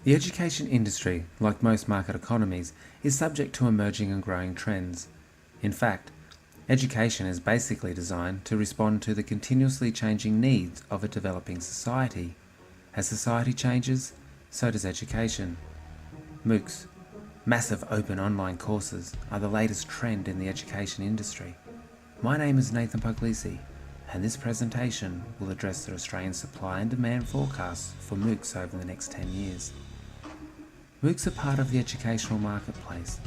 The education industry, like most market economies, is subject to emerging and growing trends. In fact, education is basically designed to respond to the continuously changing needs of a developing society. As society changes, so does education. MOOCs, massive open online courses, are the latest trend in the education industry. My name is Nathan Pugliese, and this presentation will address the Australian supply and demand forecasts for MOOCs over the next 10 years. MOOCs are part of the educational marketplace.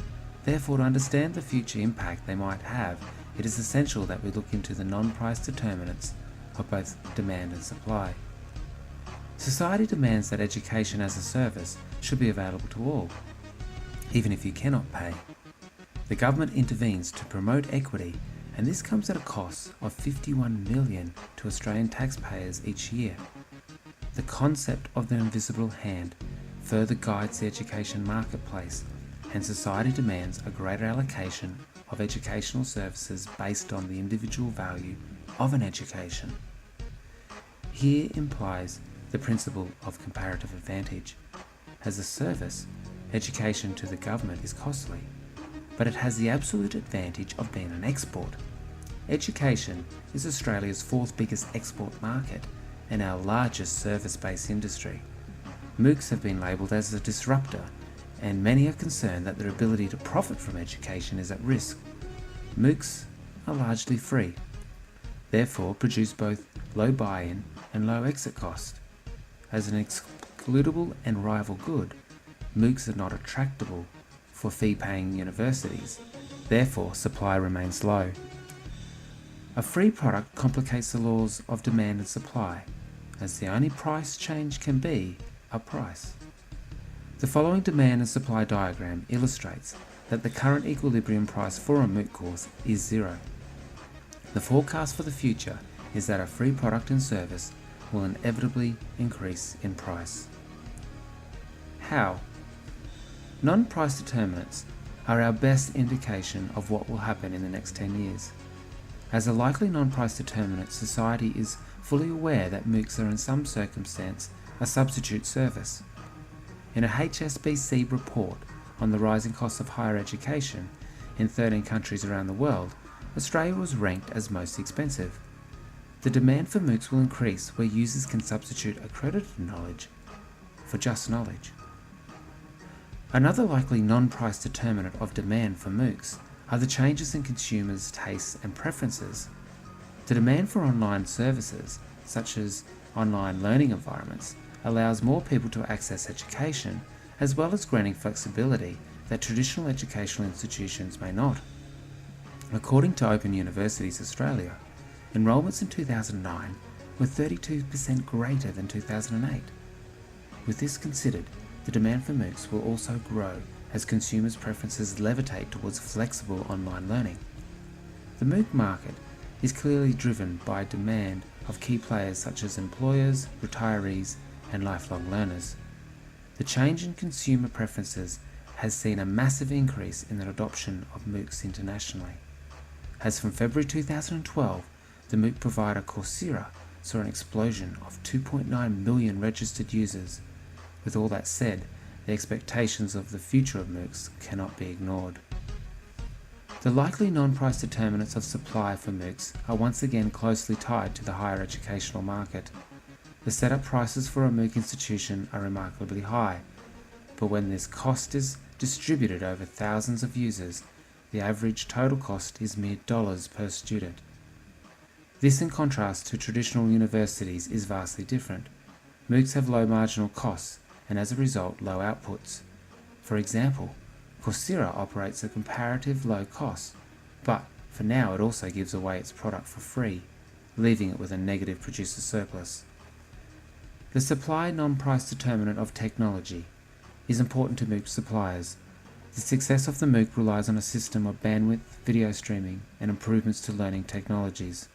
Therefore, to understand the future impact they might have, it is essential that we look into the non-price determinants of both demand and supply. Society demands that education as a service should be available to all, even if you cannot pay. The government intervenes to promote equity, and this comes at a cost of $51 million to Australian taxpayers each year. The concept of the invisible hand further guides the education marketplace, and society demands a greater allocation of educational services based on the individual value of an education. Here implies the principle of comparative advantage. As a service, education to the government is costly, but it has the absolute advantage of being an export. Education is Australia's fourth biggest export market and our largest service-based industry. MOOCs have been labelled as a disruptor, and many are concerned that their ability to profit from education is at risk. MOOCs are largely free, therefore produce both low buy-in and low exit cost. As an excludable and rival good, MOOCs are not attractable for fee-paying universities, therefore supply remains low. A free product complicates the laws of demand and supply, as the only price change can be a price. The following demand and supply diagram illustrates that the current equilibrium price for a MOOC course is zero. The forecast for the future is that a free product and service will inevitably increase in price. How? Non-price determinants are our best indication of what will happen in the next 10 years. As a likely non-price determinant, society is fully aware that MOOCs are in some circumstance a substitute service. In a HSBC report on the rising costs of higher education in 13 countries around the world, Australia was ranked as most expensive. The demand for MOOCs will increase where users can substitute accredited knowledge for just knowledge. Another likely non-price determinant of demand for MOOCs are the changes in consumers' tastes and preferences. The demand for online services, such as online learning environments, allows more people to access education, as well as granting flexibility that traditional educational institutions may not. According to Open Universities Australia, enrolments in 2009 were 32% greater than 2008. With this considered, the demand for MOOCs will also grow as consumers' preferences levitate towards flexible online learning. The MOOC market is clearly driven by demand of key players such as employers, retirees, and lifelong learners. The change in consumer preferences has seen a massive increase in the adoption of MOOCs internationally. As from February 2012, the MOOC provider Coursera saw an explosion of 2.9 million registered users. With all that said, the expectations of the future of MOOCs cannot be ignored. The likely non-price determinants of supply for MOOCs are once again closely tied to the higher educational market. The setup prices for a MOOC institution are remarkably high, but when this cost is distributed over thousands of users, the average total cost is mere dollars per student. This, in contrast to traditional universities, is vastly different. MOOCs have low marginal costs and as a result low outputs. For example, Coursera operates at comparative low cost, but for now it also gives away its product for free, leaving it with a negative producer surplus. The supply non-price determinant of technology is important to MOOC suppliers. The success of the MOOC relies on a system of bandwidth, video streaming, and improvements to learning technologies.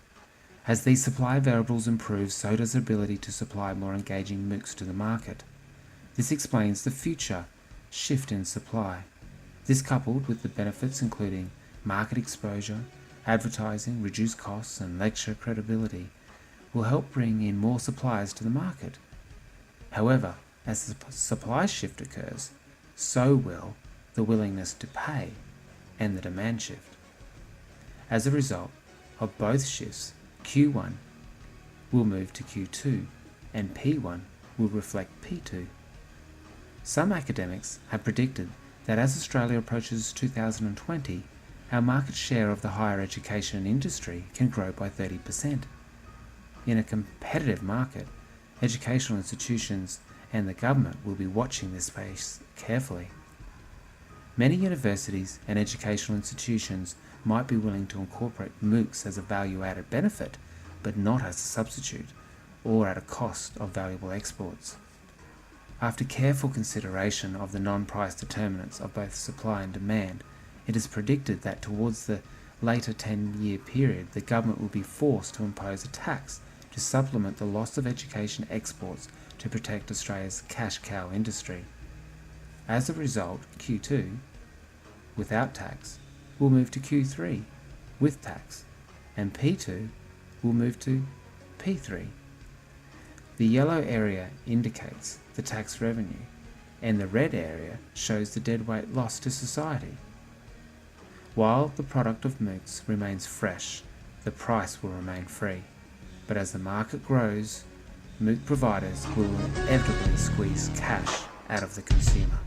As these supply variables improve, so does the ability to supply more engaging MOOCs to the market. This explains the future shift in supply. This, coupled with the benefits including market exposure, advertising, reduced costs, and lecture credibility, will help bring in more suppliers to the market. However, As the supply shift occurs, so will the willingness to pay and the demand shift. As a result of both shifts, Q1 will move to Q2 and P1 will reflect P2. Some academics have predicted that as Australia approaches 2020, our market share of the higher education industry can grow by 30%. In a competitive market, educational institutions and the government will be watching this space carefully. Many universities and educational institutions might be willing to incorporate MOOCs as a value-added benefit, but not as a substitute or at a cost of valuable exports. After careful consideration of the non-price determinants of both supply and demand, it is predicted that towards the later 10-year period, the government will be forced to impose a tax to supplement the loss of education exports to protect Australia's cash cow industry. As a result, Q2, without tax, will move to Q3 with tax, and P2 will move to P3. The yellow area indicates the tax revenue, and the red area shows the deadweight loss to society. While the product of MOOCs remains fresh, the price will remain free. But as the market grows, MOOC providers will inevitably squeeze cash out of the consumer.